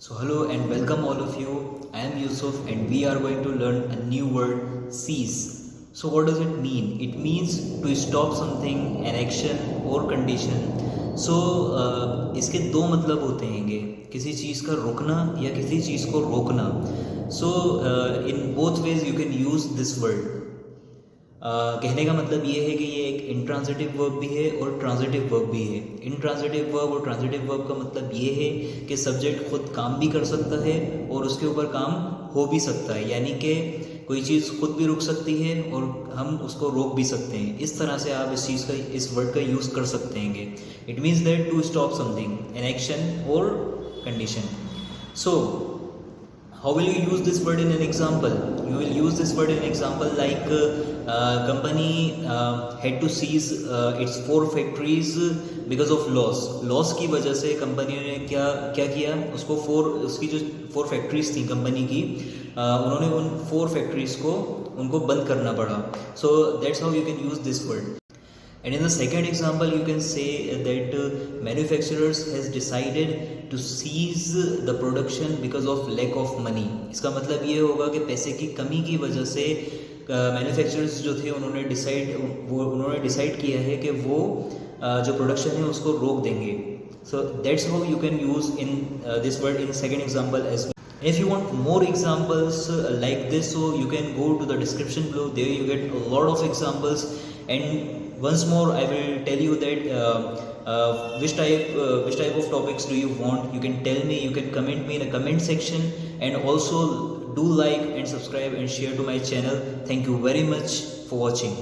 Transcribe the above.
So hello and welcome all of you. I am Yusuf and we are going to learn a new word, cease. So what does it mean? It means to stop something, an action or condition. So इसके दो मतलब होते हैं किसी चीज़ का रुकना या किसी चीज़ को रोकना. So in both ways you can use this word. कहने का मतलब ये है कि ये एक इंट्रांजिटिव वर्ब भी है और ट्रांजिटिव वर्ब भी है. इंट्रांजिटिव वर्ब और ट्रांजिटिव वर्ब का मतलब ये है कि सब्जेक्ट खुद काम भी कर सकता है और उसके ऊपर काम हो भी सकता है, यानी कि कोई चीज़ खुद भी रुक सकती है और हम उसको रोक भी सकते हैं. इस तरह से आप इस वर्ड का यूज़ कर सकते हैं. It means that to stop something, an action और condition. So how will you use this word in an example? You will use this word in an example like company had to seize its 4 factories because of loss की वजह से company ने क्या क्या किया, उसकी जो 4 फैक्ट्रीज थी कंपनी की, उन्होंने उन 4 फैक्ट्रीज को उनको बंद करना पड़ा. So that's how you can use this word. And in the second example, you can say that manufacturers has decided to seize the production because of lack of money. इसका मतलब ये होगा कि पैसे की कमी की वजह से मैन्युफैक्चरर्स जो थे उन्होंने डिसाइड किया है कि वो जो प्रोडक्शन है उसको रोक देंगे. So that's how you can use in this word in second example as well. If you want more examples like this, so you can go to the description below. There you get a lot of examples. And once more, I will tell you that which type of topics do you want. You can tell me. You can comment me in the comment section, and also do like and subscribe and share to my channel. Thank you very much for watching.